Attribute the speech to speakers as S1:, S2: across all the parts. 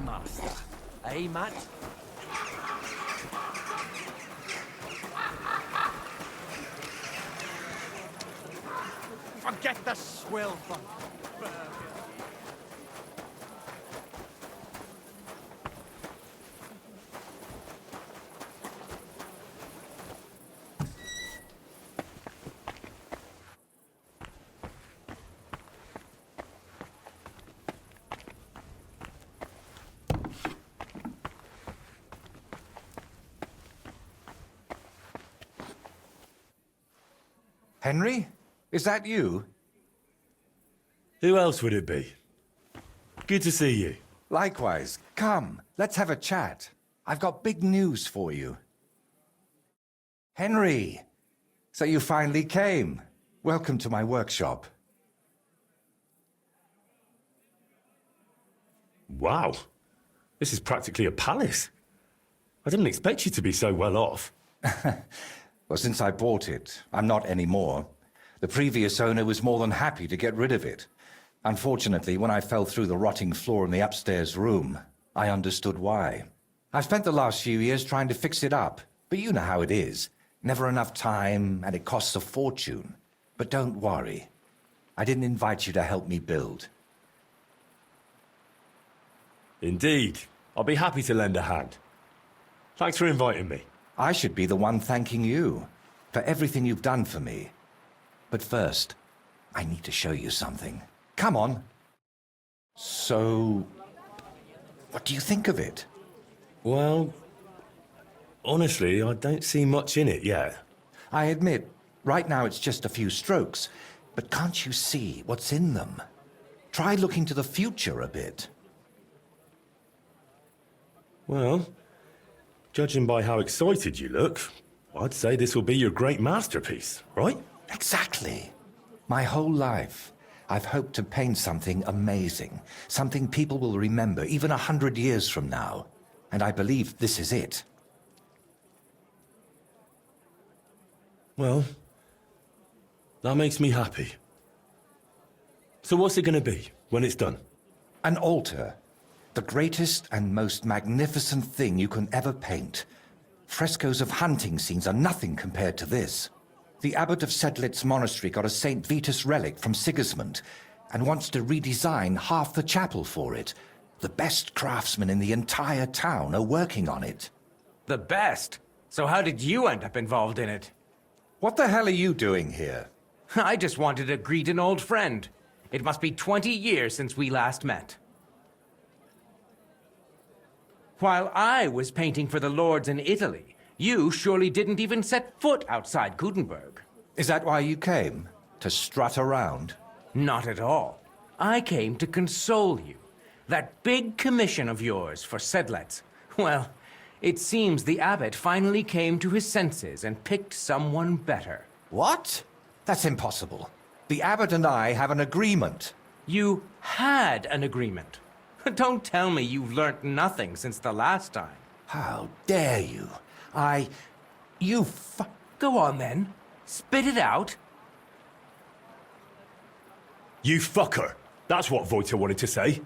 S1: master. Eh, Matt? Forget the swill from Burgundy.
S2: Henry? Is that you?
S3: Who else would it be? Good to see you.
S2: Likewise. Come, let's have a chat. I've got big news for you. Henry! So you finally came. Welcome to my workshop.
S3: Wow. This is practically a palace. I didn't expect you to be so well off.
S2: Well, since I bought it, I'm not anymore. The previous owner was more than happy to get rid of it. Unfortunately, when I fell through the rotting floor in the upstairs room, I understood why. I've spent the last few years trying to fix it up, but you know how it is. Never enough time, and it costs a fortune. But don't worry. I didn't invite you to help me build.
S3: Indeed. I'll be happy to lend a hand. Thanks for inviting me.
S2: I should be the one thanking you for everything you've done for me. But first, I need to show you something. Come on. So, what do you think of it?
S3: Well, honestly, I don't see much in it yet.
S2: I admit, right now it's just a few strokes, but can't you see what's in them? Try looking to the future a bit.
S3: Well, judging by how excited you look, I'd say this will be your great masterpiece, right?
S2: Exactly. My whole life, I've hoped to paint something amazing, something people will remember even 100 years from now. And I believe this is it.
S3: Well, that makes me happy. So what's it going to be when it's done?
S2: An altar. The greatest and most magnificent thing you can ever paint. Frescoes of hunting scenes are nothing compared to this. The abbot of Sedlitz monastery got a St. Vitus relic from Sigismund and wants to redesign half the chapel for it. The best craftsmen in the entire town are working on it.
S1: The best? So how did you end up involved in it?
S2: What the hell are you doing here?
S1: I just wanted to greet an old friend. It must be 20 years since we last met. While I was painting for the lords in Italy, you surely didn't even set foot outside Gutenberg.
S2: Is that why you came? To strut around?
S1: Not at all. I came to console you. That big commission of yours for Sedlitz. Well, it seems the abbot finally came to his senses and picked someone better.
S2: What? That's impossible. The abbot and I have an agreement.
S1: You had an agreement. Don't tell me you've learnt nothing since the last time.
S2: How dare you?
S1: Go on then. Spit it out.
S3: You fucker! That's what Voiter wanted to say.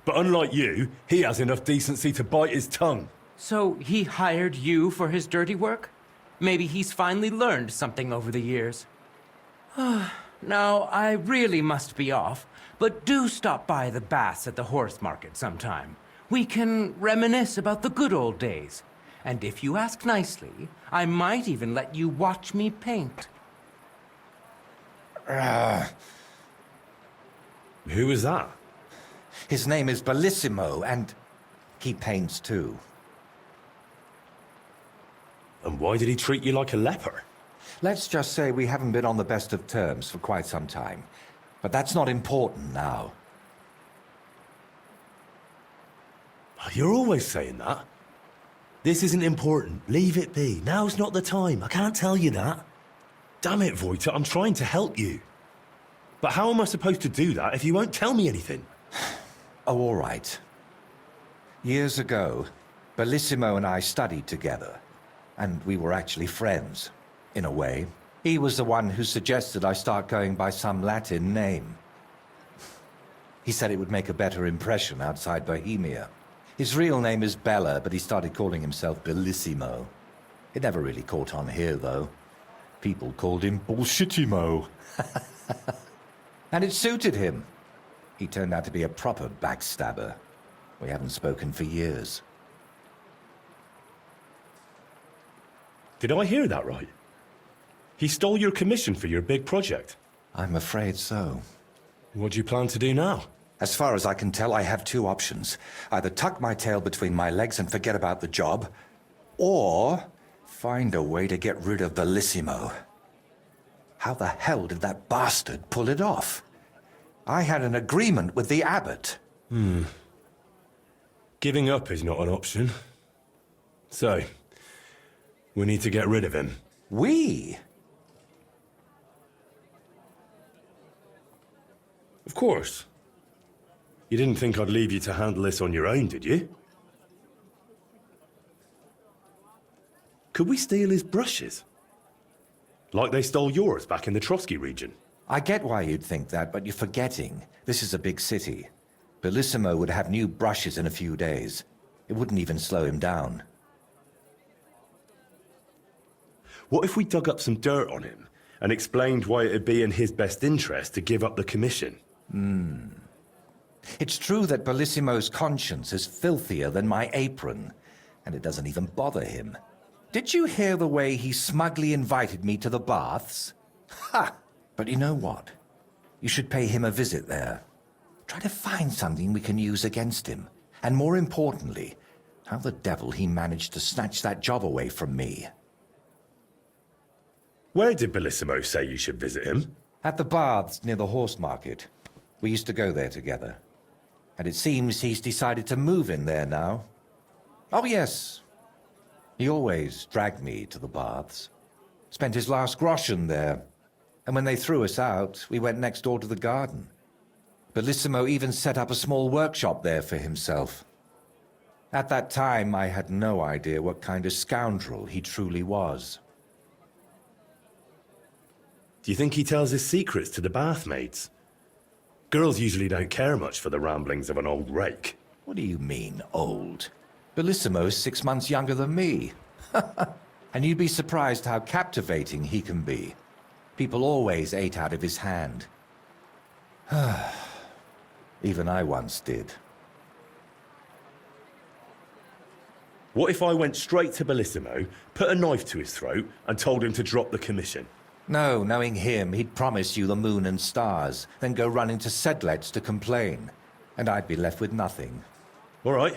S3: But unlike you, he has enough decency to bite his tongue.
S1: So he hired you for his dirty work? Maybe he's finally learned something over the years. Now, I really must be off, but do stop by the baths at the horse market sometime. We can reminisce about the good old days. And if you ask nicely, I might even let you watch me paint.
S3: Who was that?
S2: His name is Bellissimo, and he paints too.
S3: And why did he treat you like a leper?
S2: Let's just say we haven't been on the best of terms for quite some time. But that's not important now.
S3: You're always saying that. This isn't important. Leave it be. Now's not the time. I can't tell you that. Damn it, Voiter, I'm trying to help you. But how am I supposed to do that if you won't tell me anything?
S2: Oh, all right. Years ago, Bellissimo and I studied together. And we were actually friends, in a way. He was the one who suggested I start going by some Latin name. He said it would make a better impression outside Bohemia. His real name is Bella, but he started calling himself Bellissimo. It never really caught on here, though. People called him Bullshitimo. And it suited him. He turned out to be a proper backstabber. We haven't spoken for years.
S3: Did I hear that right? He stole your commission for your big project.
S2: I'm afraid so.
S3: What do you plan to do now?
S2: As far as I can tell, I have two options. Either tuck my tail between my legs and forget about the job, or find a way to get rid of Bellissimo. How the hell did that bastard pull it off? I had an agreement with the abbot.
S3: Giving up is not an option. So, we need to get rid of him.
S2: We?
S3: Of course. You didn't think I'd leave you to handle this on your own, did you? Could we steal his brushes? Like they stole yours back in the Trotsky region?
S2: I get why you'd think that, but you're forgetting. This is a big city. Bellissimo would have new brushes in a few days. It wouldn't even slow him down.
S3: What if we dug up some dirt on him and explained why it'd be in his best interest to give up the commission?
S2: It's true that Bellissimo's conscience is filthier than my apron, and it doesn't even bother him. Did you hear the way he smugly invited me to the baths? Ha! But you know what? You should pay him a visit there. Try to find something we can use against him. And more importantly, how the devil he managed to snatch that job away from me.
S3: Where did Bellissimo say you should visit him?
S2: At the baths near the horse market. We used to go there together. And it seems he's decided to move in there now. Oh, yes. He always dragged me to the baths. Spent his last groschen there. And when they threw us out, we went next door to the garden. Bellissimo even set up a small workshop there for himself. At that time, I had no idea what kind of scoundrel he truly was.
S3: Do you think he tells his secrets to the bathmaids? Girls usually don't care much for the ramblings of an old rake.
S2: What do you mean, old? Bellissimo's 6 months younger than me. And you'd be surprised how captivating he can be. People always ate out of his hand. Even I once did.
S3: What if I went straight to Bellissimo, put a knife to his throat, and told him to drop the commission?
S2: No, knowing him, he'd promise you the moon and stars, then go running to Sedlets to complain. And I'd be left with nothing.
S3: All right.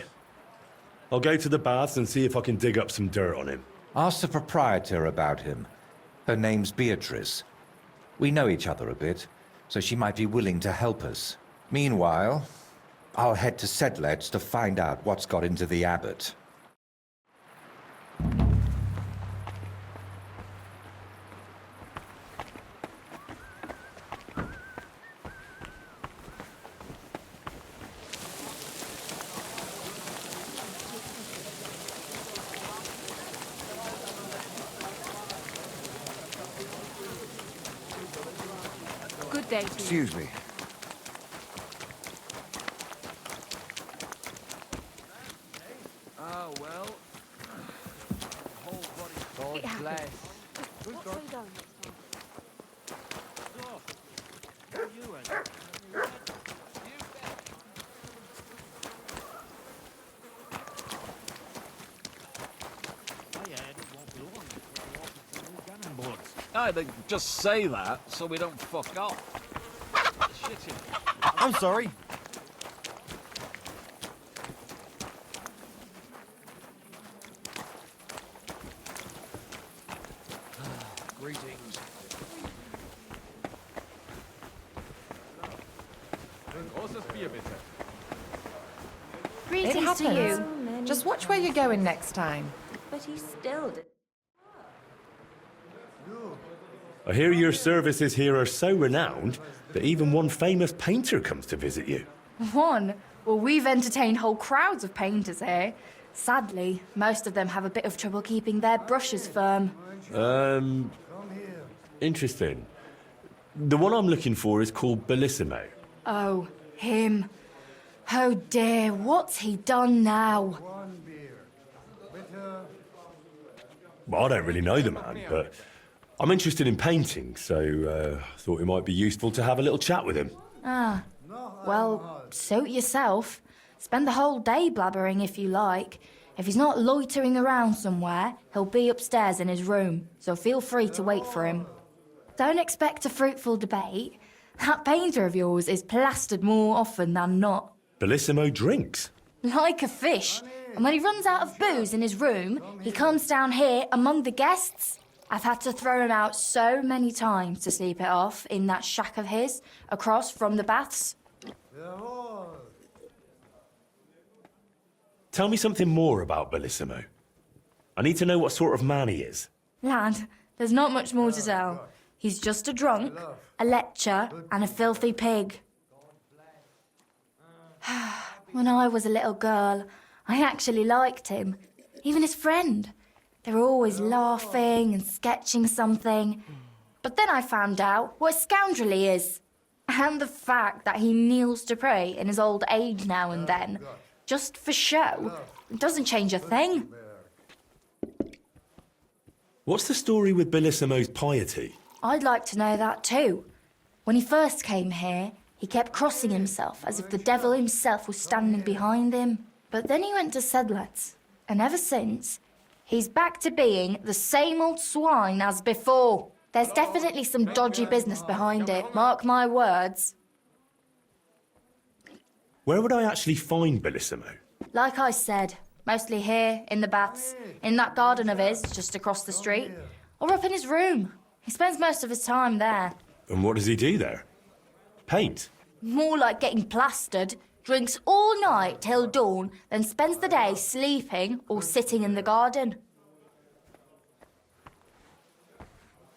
S3: I'll go to the baths and see if I can dig up some dirt on him.
S2: Ask the proprietor about him. Her name's Beatrice. We know each other a bit, so she might be willing to help us. Meanwhile, I'll head to Sedlets to find out what's got into the abbot.
S4: Good day to you.
S5: Excuse me. Oh, well. Whole body.
S4: It happens. What's going on?
S5: No, they just say that so we don't fuck off. Shit.
S6: I'm sorry.
S5: Greetings.
S4: Greetings to you.
S7: happens. Just watch where you're going next time.
S8: But he still did.
S3: I hear your services here are so renowned that even one famous painter comes to visit you.
S9: One? Well, we've entertained whole crowds of painters here. Sadly, most of them have a bit of trouble keeping their brushes firm.
S3: Interesting. The one I'm looking for is called Bellissimo.
S9: Oh, him. Oh dear, what's he done now?
S3: Well, I don't really know the man, but I'm interested in painting, so thought it might be useful to have a little chat with him.
S9: Ah, well, suit yourself. Spend the whole day blabbering if you like. If he's not loitering around somewhere, he'll be upstairs in his room, so feel free to wait for him. Don't expect a fruitful debate. That painter of yours is plastered more often than not.
S3: Bellissimo drinks.
S9: Like a fish. And when he runs out of booze in his room, he comes down here among the guests. I've had to throw him out so many times to sleep it off in that shack of his, across from the baths.
S3: Tell me something more about Bellissimo. I need to know what sort of man he is.
S9: Lad, there's not much more to tell. He's just a drunk, a lecher, and a filthy pig. When I was a little girl, I actually liked him. Even his friend. They were always laughing and sketching something. But then I found out what a scoundrel he is. And the fact that he kneels to pray in his old age now and then, just for show, doesn't change a thing.
S3: What's the story with Bellissimo's piety?
S9: I'd like to know that too. When he first came here, he kept crossing himself as if the devil himself was standing behind him. But then he went to Sedlets, and ever since, he's back to being the same old swine as before. There's definitely some dodgy business behind it, mark my words.
S3: Where would I actually find Bellissimo?
S9: Like I said, mostly here, in the baths, in that garden of his, just across the street, or up in his room. He spends most of his time there.
S3: And what does he do there? Paint?
S9: More like getting plastered, drinks all night till dawn, then spends the day sleeping or sitting in the garden.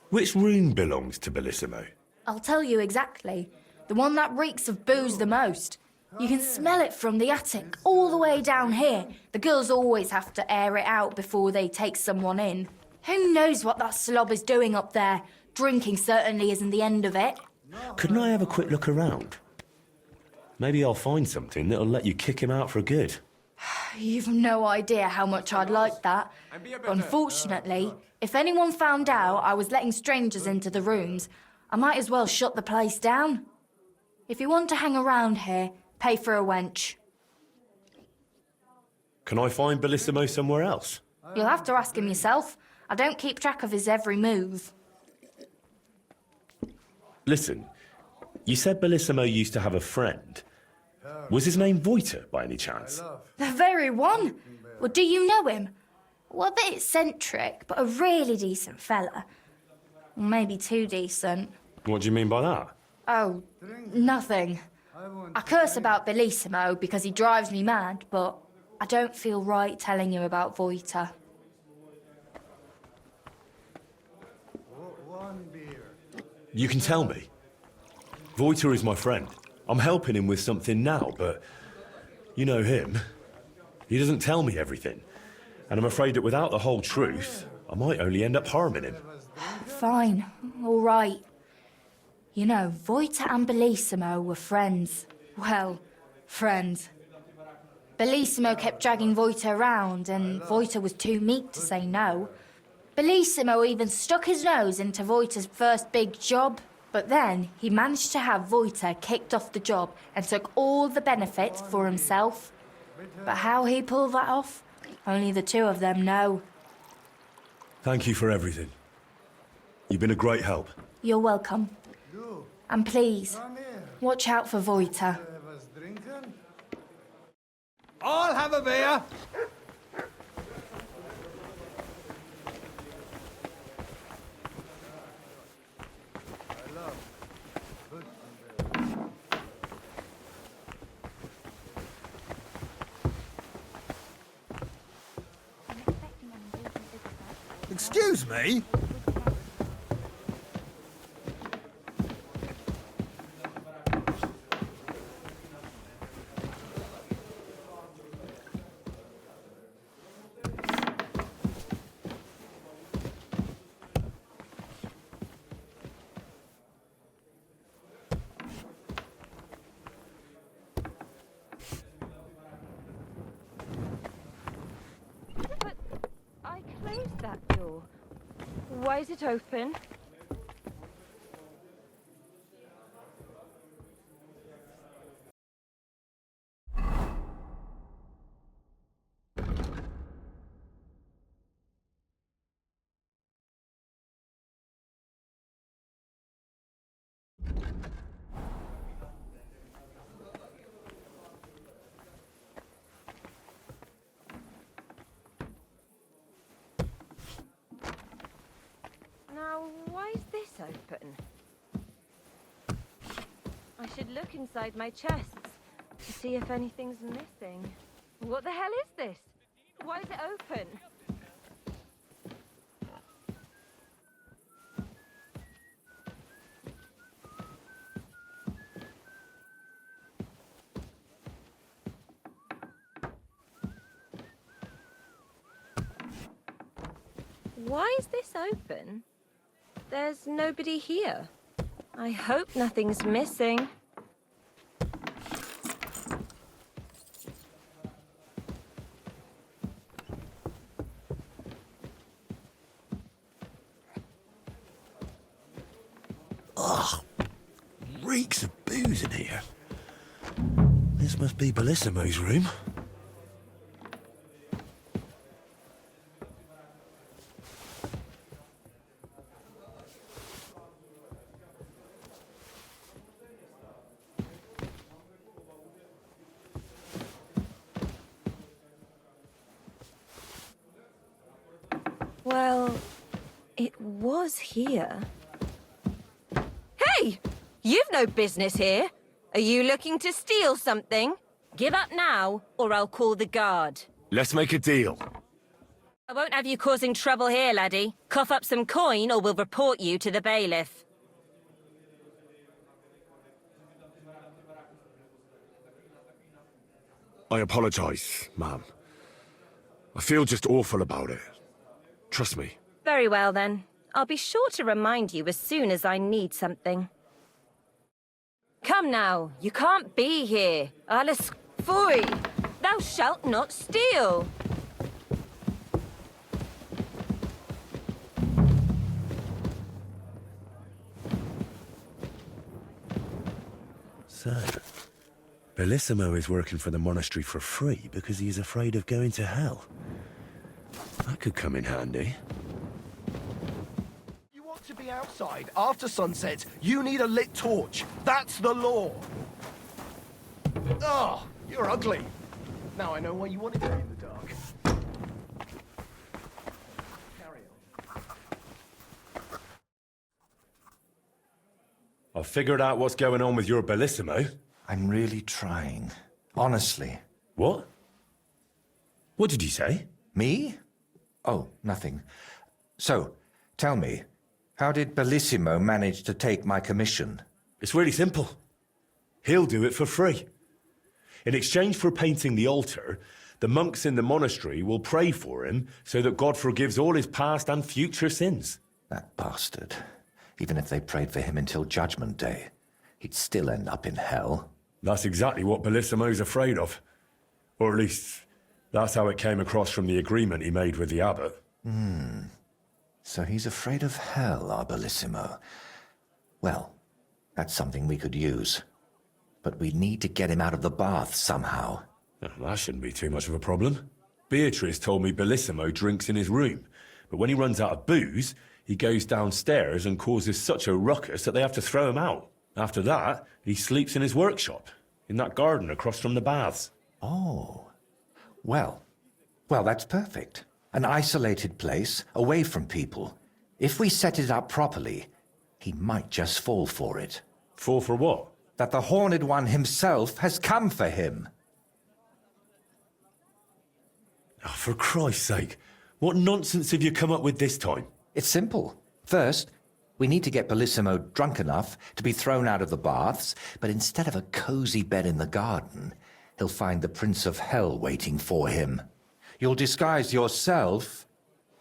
S3: Which room belongs to Bellissimo?
S9: I'll tell you exactly. The one that reeks of booze the most. You can smell it from the attic all the way down here. The girls always have to air it out before they take someone in. Who knows what that slob is doing up there? Drinking certainly isn't the end of it.
S3: Couldn't I have a quick look around? Maybe I'll find something that'll let you kick him out for good.
S9: You've no idea how much I'd like that. Unfortunately, if anyone found out I was letting strangers into the rooms, I might as well shut the place down. If you want to hang around here, pay for a wench.
S3: Can I find Bellissimo somewhere else?
S9: You'll have to ask him yourself. I don't keep track of his every move.
S3: Listen, you said Bellissimo used to have a friend. Was his name Voiter, by any chance?
S9: The very one. Well, do you know him? Well, a bit eccentric, but a really decent fella. Maybe too decent.
S3: What do you mean by that?
S9: Oh, nothing. I curse about Bellissimo because he drives me mad, but I don't feel right telling you about Voiter.
S3: You can tell me. Voiter is my friend. I'm helping him with something now, but you know him. He doesn't tell me everything. And I'm afraid that without the whole truth, I might only end up harming him.
S9: Fine, all right. You know, Voiter and Bellissimo were friends. Well, friends. Bellissimo kept dragging Voiter around, and Voiter was too meek to say no. Bellissimo even stuck his nose into Voiter's first big job, but then he managed to have Voiter kicked off the job and took all the benefits for himself. But how he pulled that off, only the two of them know.
S3: Thank you for everything. You've been a great help.
S9: You're welcome. And please, watch out for Voiter.
S5: I'll have a beer. Excuse me?
S6: is it open? Now, why is this open? I should look inside my chests to see if anything's missing. What the hell is this? Why is it open? Why is this open? There's nobody here. I hope nothing's missing.
S3: Ugh, reeks of booze in here. This must be Bellissimo's room.
S6: Well, it was here. Hey! You've no business here. Are you looking to steal something? Give up now, or I'll call the guard.
S3: Let's make a deal.
S6: I won't have you causing trouble here, laddie. Cough up some coin, or we'll report you to the bailiff.
S3: I apologize, ma'am. I feel just awful about it. Trust me.
S6: Very well, then. I'll be sure to remind you as soon as I need something. Come now, you can't be here. Alice, Foy! Thou shalt not steal!
S3: So, Bellissimo is working for the monastery for free because he is afraid of going to hell. That could come in handy.
S8: You want to be outside after sunset, you need a lit torch. That's the law. Oh, you're ugly. Now I know why you wanted to be in the dark. Carry on.
S3: I've figured out what's going on with your Bellissimo.
S2: I'm really trying. Honestly.
S3: What? What did you say?
S2: Me? Oh, nothing. So, tell me, how did Bellissimo manage to take my commission?
S3: It's really simple. He'll do it for free. In exchange for painting the altar, the monks in the monastery will pray for him so that God forgives all his past and future sins.
S2: That bastard. Even if they prayed for him until Judgment Day, he'd still end up in hell.
S3: That's exactly what Bellissimo's afraid of. Or at least, that's how it came across from the agreement he made with the abbot.
S2: So he's afraid of hell, our Bellissimo. Well, that's something we could use. But we need to get him out of the bath somehow.
S3: That shouldn't be too much of a problem. Beatrice told me Bellissimo drinks in his room, but when he runs out of booze, he goes downstairs and causes such a ruckus that they have to throw him out. After that, he sleeps in his workshop, in that garden across from the baths.
S2: Oh. Well, that's perfect. An isolated place, away from people. If we set it up properly, he might just fall for it.
S3: Fall for what?
S2: That the Horned One himself has come for him.
S3: Oh, for Christ's sake, what nonsense have you come up with this time?
S2: It's simple. First, we need to get Bellissimo drunk enough to be thrown out of the baths, but instead of a cozy bed in the garden, he'll find the Prince of Hell waiting for him. You'll disguise yourself.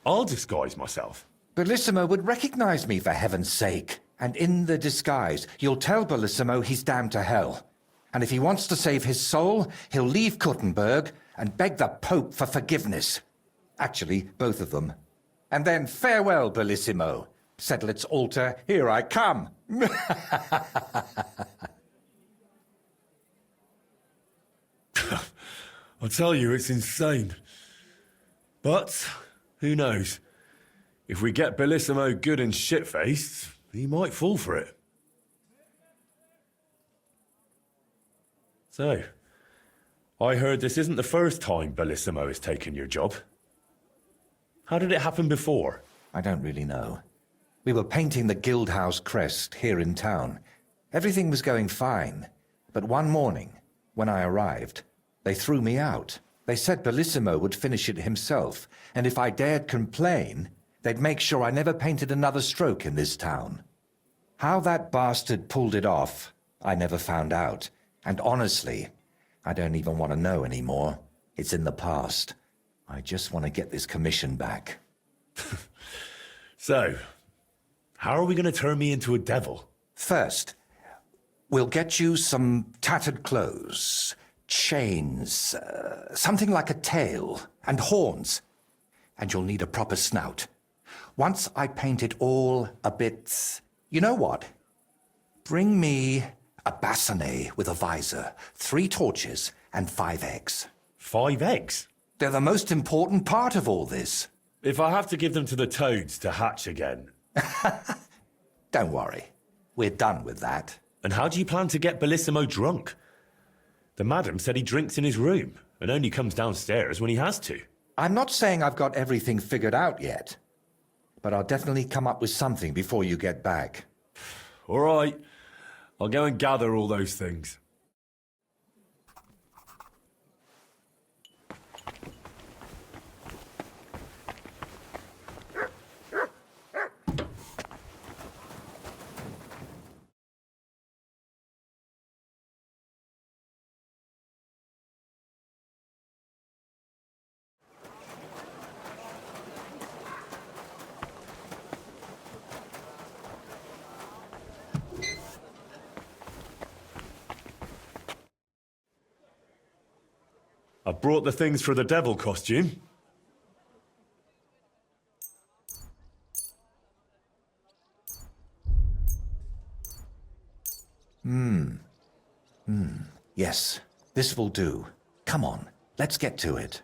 S3: I'll disguise myself.
S2: Bellissimo would recognize me, for heaven's sake. And in the disguise, you'll tell Bellissimo he's damned to hell. And if he wants to save his soul, he'll leave Kuttenberg and beg the Pope for forgiveness. Actually, both of them. And then farewell, Bellissimo. Sedlet's altar, here I come.
S3: I tell you, it's insane. But, who knows? If we get Bellissimo good and shit-faced, he might fall for it. So, I heard this isn't the first time Bellissimo has taken your job. How did it happen before?
S2: I don't really know. We were painting the Guildhouse crest here in town. Everything was going fine. But one morning, when I arrived, they threw me out. They said Bellissimo would finish it himself, and if I dared complain, they'd make sure I never painted another stroke in this town. How that bastard pulled it off, I never found out. And honestly, I don't even want to know anymore. It's in the past. I just want to get this commission back.
S3: So, how are we going to turn me into a devil?
S2: First, we'll get you some tattered clothes, chains, something like a tail, and horns. And you'll need a proper snout. Once I paint it all a bit... You know what? Bring me a bassinet with a visor, 3 torches, and 5 eggs.
S3: 5 eggs?
S2: They're the most important part of all this.
S3: If I have to give them to the toads to hatch again.
S2: Don't worry. We're done with that.
S3: And how do you plan to get Bellissimo drunk? The madam said he drinks in his room and only comes downstairs when he has to.
S2: I'm not saying I've got everything figured out yet, but I'll definitely come up with something before you get back.
S3: All right. I'll go and gather all those things. I brought the things for the devil costume.
S2: Yes, this will do. Come on, let's get to it.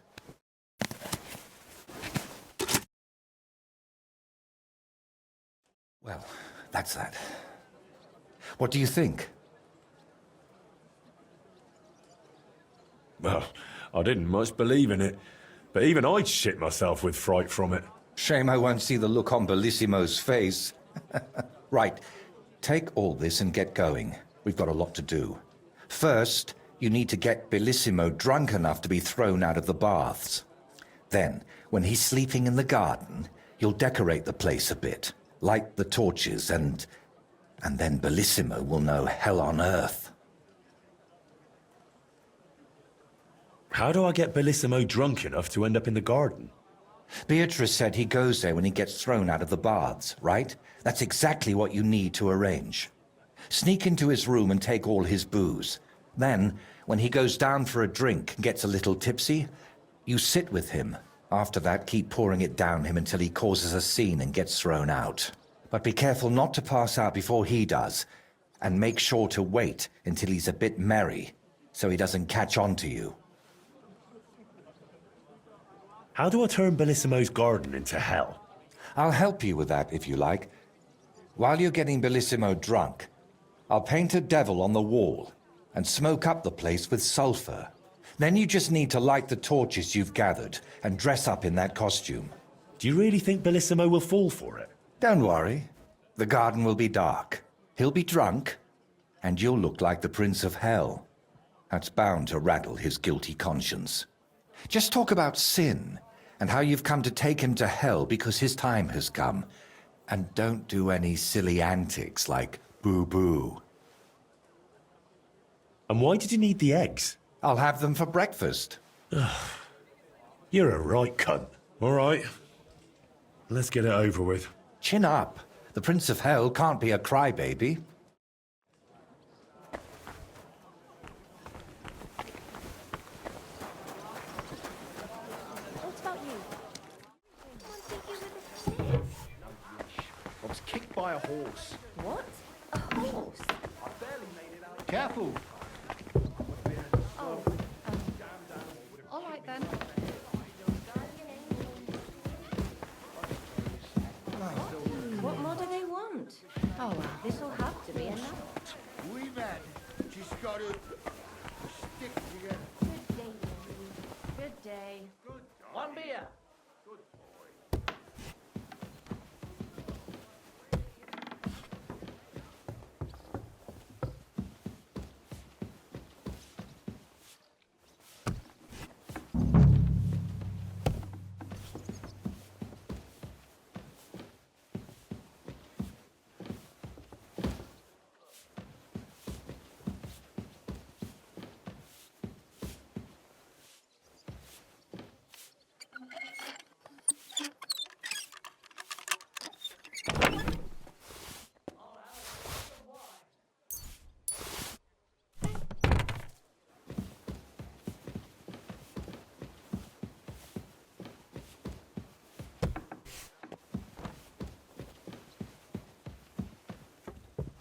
S2: Well, that's that. What do you think?
S3: Well, I didn't much believe in it, but even I'd shit myself with fright from it.
S2: Shame I won't see the look on Bellissimo's face. Right, take all this and get going. We've got a lot to do. First, you need to get Bellissimo drunk enough to be thrown out of the baths. Then, when he's sleeping in the garden, you'll decorate the place a bit, light the torches, and then Bellissimo will know hell on earth.
S3: How do I get Bellissimo drunk enough to end up in the garden?
S2: Beatrice said he goes there when he gets thrown out of the baths, right? That's exactly what you need to arrange. Sneak into his room and take all his booze. Then, when he goes down for a drink and gets a little tipsy, you sit with him. After that, keep pouring it down him until he causes a scene and gets thrown out. But be careful not to pass out before he does, and make sure to wait until he's a bit merry, so he doesn't catch on to you.
S3: How do I turn Bellissimo's garden into hell?
S2: I'll help you with that, if you like. While you're getting Bellissimo drunk, I'll paint a devil on the wall and smoke up the place with sulfur. Then you just need to light the torches you've gathered and dress up in that costume.
S3: Do you really think Bellissimo will fall for it?
S2: Don't worry. The garden will be dark. He'll be drunk, and you'll look like the Prince of Hell. That's bound to rattle his guilty conscience. Just talk about sin and how you've come to take him to hell because his time has come. And don't do any silly antics like boo-boo.
S3: And why did you need the eggs?
S2: I'll have them for breakfast.
S3: You're a right cunt. All right. Let's get it over with.
S2: Chin up. The Prince of Hell can't be a crybaby.
S6: What about you?
S8: a horse.
S6: What? A horse?
S8: Careful.
S6: Oh, all right then. What more do they want?
S7: Oh, well.
S6: This'll have to be enough.
S10: We met. Just gotta stick together.
S6: Good day, Lily. Good day.
S1: One beer.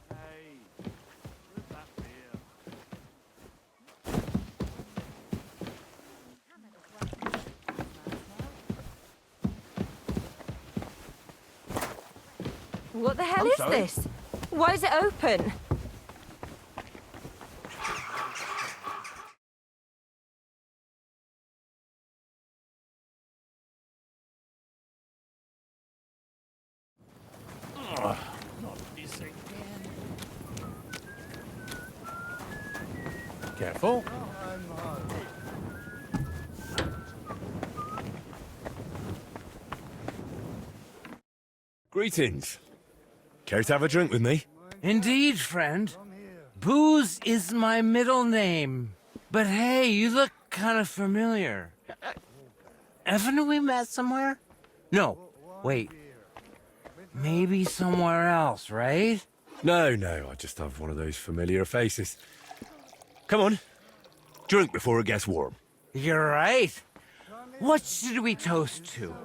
S5: Hey, where's that beer?
S6: What the hell
S8: I'm
S6: is
S8: sorry?
S6: this? Why is it open?
S3: Careful. Greetings. Care to have a drink with me?
S1: Indeed, friend. Booze is my middle name. But hey, you look kind of familiar. Haven't we met somewhere? No, wait. Maybe somewhere else, right?
S3: No, I just have one of those familiar faces. Come on. Drink before it gets warm.
S1: You're right. What should we toast to?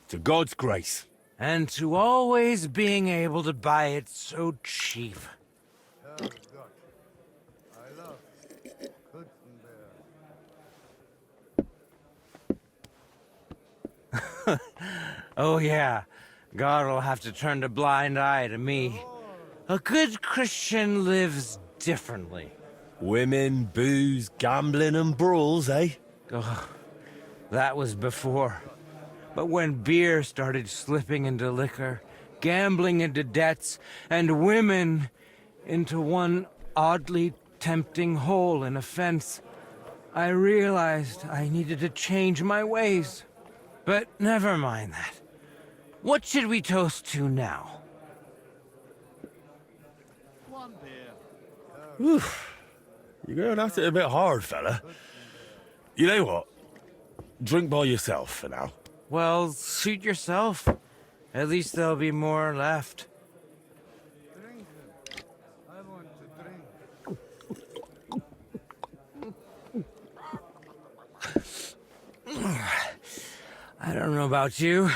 S3: To God's grace.
S1: And to always being able to buy it so cheap. Oh yeah, God will have to turn a blind eye to me. A good Christian lives differently.
S3: Women, booze, gambling and brawls, eh?
S1: Oh, that was before. But when beer started slipping into liquor, gambling into debts, and women into one oddly tempting hole in a fence, I realized I needed to change my ways. But never mind that. What should we toast to now?
S5: One beer.
S3: You're going at it a bit hard, fella. You know what? Drink by yourself for now.
S1: Well, suit yourself. At least there'll be more left.
S10: I want to drink.
S1: I don't know about you,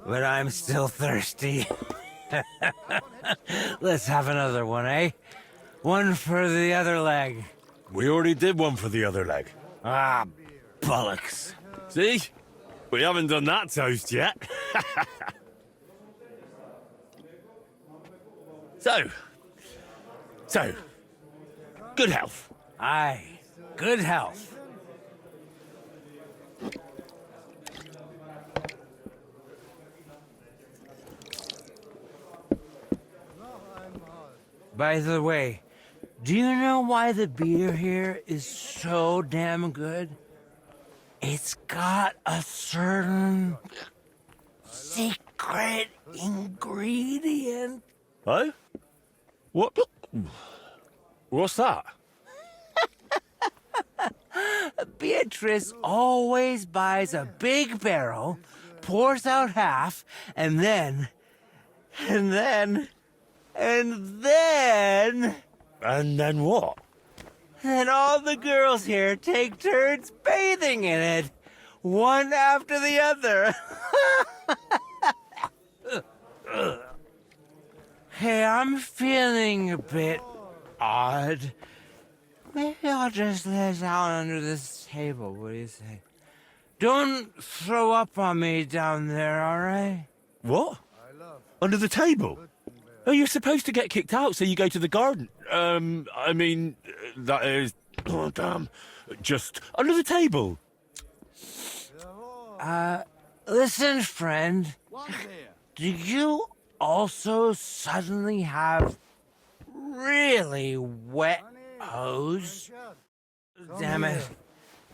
S1: but I'm still thirsty. Let's have another one, eh? One for the other leg.
S3: We already did one for the other leg.
S1: Ah, bollocks.
S3: See? We haven't done that toast yet. So, good health.
S1: Aye, good health. By the way, do you know why the beer here is so damn good? It's got a certain secret ingredient.
S3: Oh? What? What's that?
S1: Beatrice always buys a big barrel, pours out half, and then...
S3: And then what?
S1: And all the girls here take turns bathing in it, one after the other. Hey, I'm feeling a bit odd. Maybe I'll just lay down under this table. What do you say? Don't throw up on me down there, all right?
S3: What? Under the table? Oh, you're supposed to get kicked out, so you go to the garden. I mean, that is... Oh, damn. Just under the table.
S1: Listen, friend. Do you also suddenly have really wet hose? Damn it.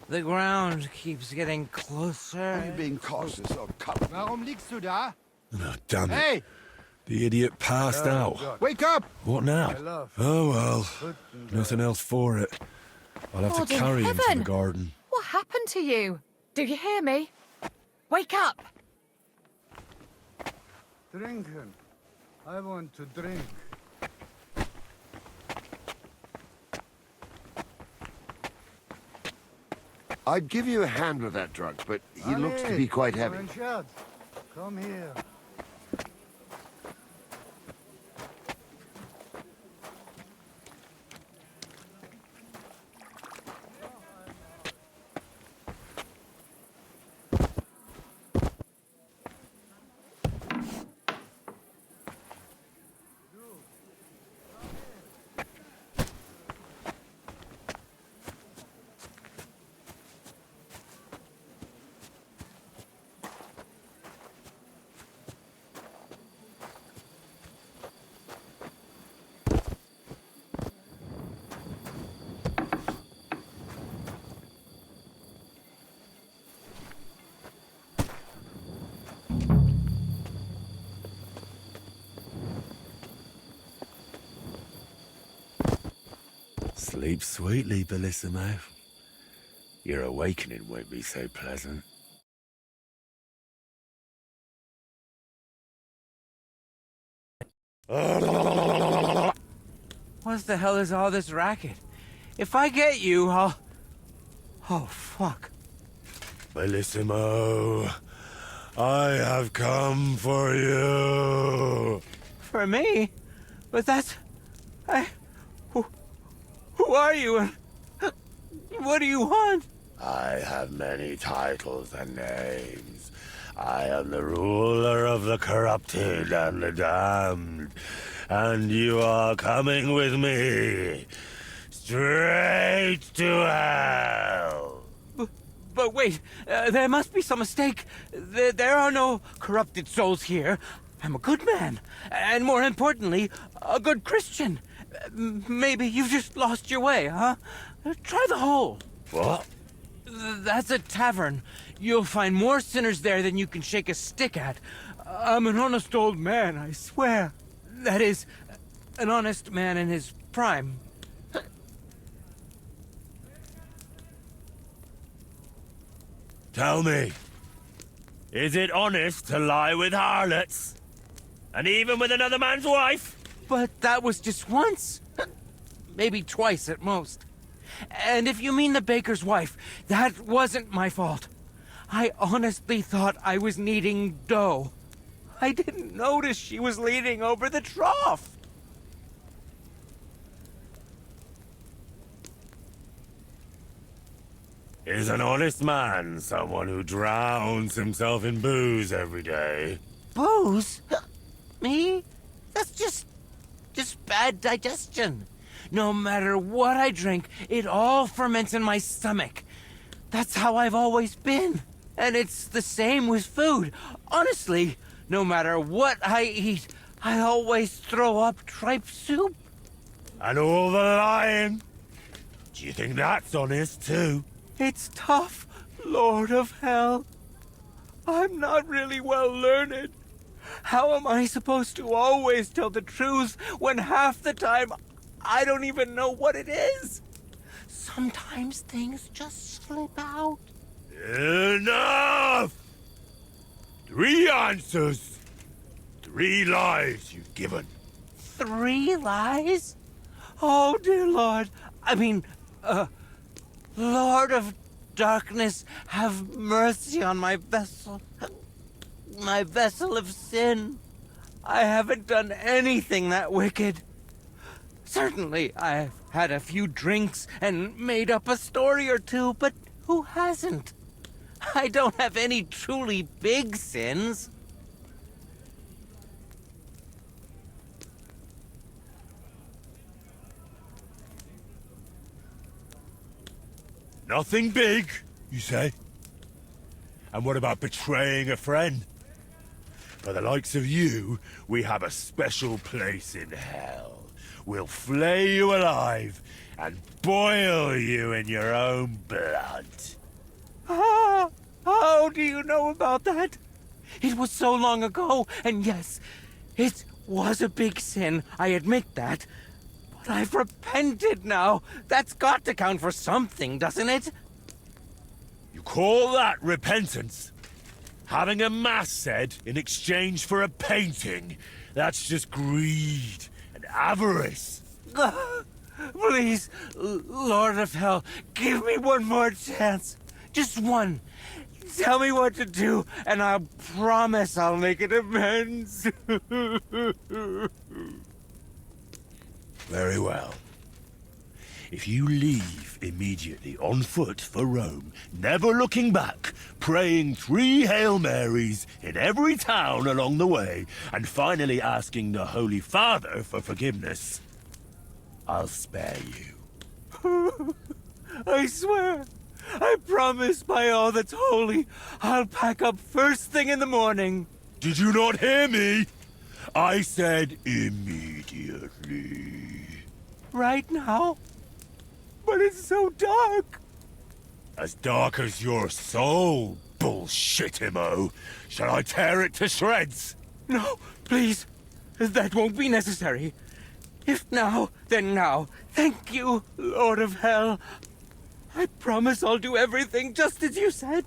S1: The ground keeps getting closer.
S10: Are you being cautious or cut?
S8: Warum liegst du da?
S3: Oh, damn it.
S8: Hey!
S3: The idiot passed out.
S8: Wake up!
S3: What now? Oh, well. Nothing else for it. I'll have
S7: God
S3: to
S7: in
S3: carry him to
S7: heaven!
S3: the garden.
S7: What happened to you? Do you hear me? Wake up!
S10: Drinken. I want to drink. I'd give you a hand with that drug, but he looks to be quite heavy. Come here.
S3: Sleep sweetly, Bellissimo. Your awakening won't be so pleasant.
S1: What the hell is all this racket? If I get you, I'll... Oh, fuck.
S3: Bellissimo, I have come for you.
S1: For me? But that's... Who are you and... What do you want?
S3: I have many titles and names. I am the ruler of the corrupted and the damned. And you are coming with me. Straight to hell.
S1: But wait, there must be some mistake. There are no corrupted souls here. I'm a good man. And more importantly, a good Christian. Maybe you've just lost your way, huh? Try the hole.
S3: What?
S1: That's a tavern. You'll find more sinners there than you can shake a stick at. I'm an honest old man, I swear. That is, an honest man in his prime.
S3: Tell me, is it honest to lie with harlots? And even with another man's wife?
S1: But that was just once. Maybe twice at most. And if you mean the baker's wife, that wasn't my fault. I honestly thought I was kneading dough. I didn't notice she was leaning over the trough.
S3: Is an honest man someone who drowns himself in booze every day?
S1: Booze? Me? That's just bad digestion. No matter what I drink, it all ferments in my stomach. That's how I've always been. And it's the same with food. Honestly, no matter what I eat, I always throw up tripe soup.
S3: And all the lying? Do you think that's honest too?
S1: It's tough, Lord of Hell. I'm not really well learned. How am I supposed to always tell the truth when half the time I don't even know what it is? Sometimes things just slip out.
S3: Enough! 3 answers. 3 lies you've given.
S1: 3 lies? Oh, dear Lord. I mean, Lord of Darkness, have mercy on my vessel. My vessel of sin. I haven't done anything that wicked. Certainly, I've had a few drinks and made up a story or two, but who hasn't? I don't have any truly big sins.
S3: Nothing big, you say? And what about betraying a friend? For the likes of you, we have a special place in hell. We'll flay you alive and boil you in your own blood.
S1: Ah, how do you know about that? It was so long ago, and yes, it was a big sin, I admit that. But I've repented now. That's got to count for something, doesn't it?
S3: You call that repentance? Having a mass said in exchange for a painting? That's just greed and avarice.
S1: Please, Lord of Hell, give me one more chance. Just one. Tell me what to do, and I promise I'll make it amends.
S3: Very well. If you leave immediately on foot for Rome, never looking back, praying 3 Hail Marys in every town along the way, and finally asking the Holy Father for forgiveness, I'll spare you.
S1: I swear, I promise by all that's holy, I'll pack up first thing in the morning.
S3: Did you not hear me? I said immediately.
S1: Right now? But it's so dark.
S3: As dark as your soul, bullshitimo. Shall I tear it to shreds?
S1: No, please. That won't be necessary. If now, then now. Thank you, Lord of Hell. I promise I'll do everything just as you said.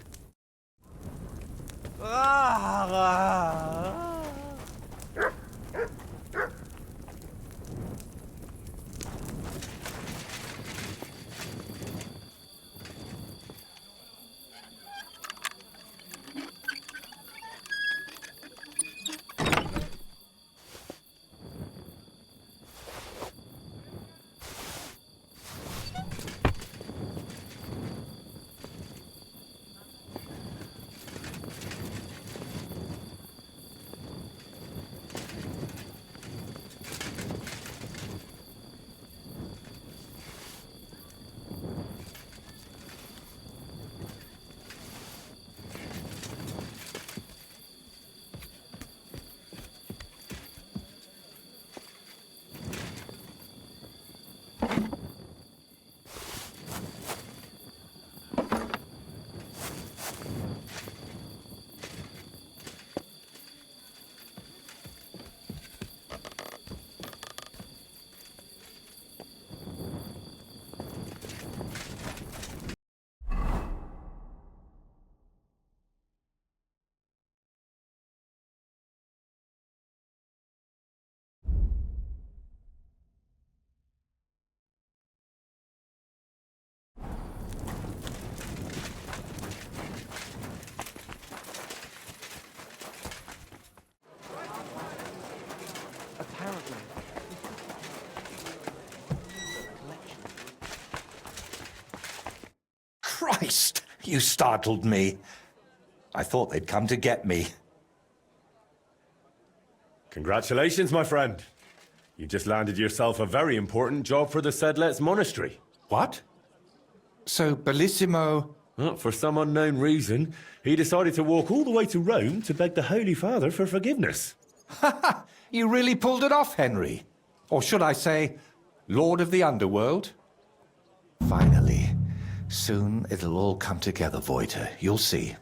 S2: Christ, you startled me. I thought they'd come to get me.
S3: Congratulations, my friend. You just landed yourself a very important job for the Sedlets Monastery.
S2: What? So, Bellissimo...
S3: Well, for some unknown reason, he decided to walk all the way to Rome to beg the Holy Father for forgiveness.
S2: Ha ha! You really pulled it off, Henry. Or should I say, Lord of the Underworld? Finally. Soon it'll all come together, Voiter. You'll see.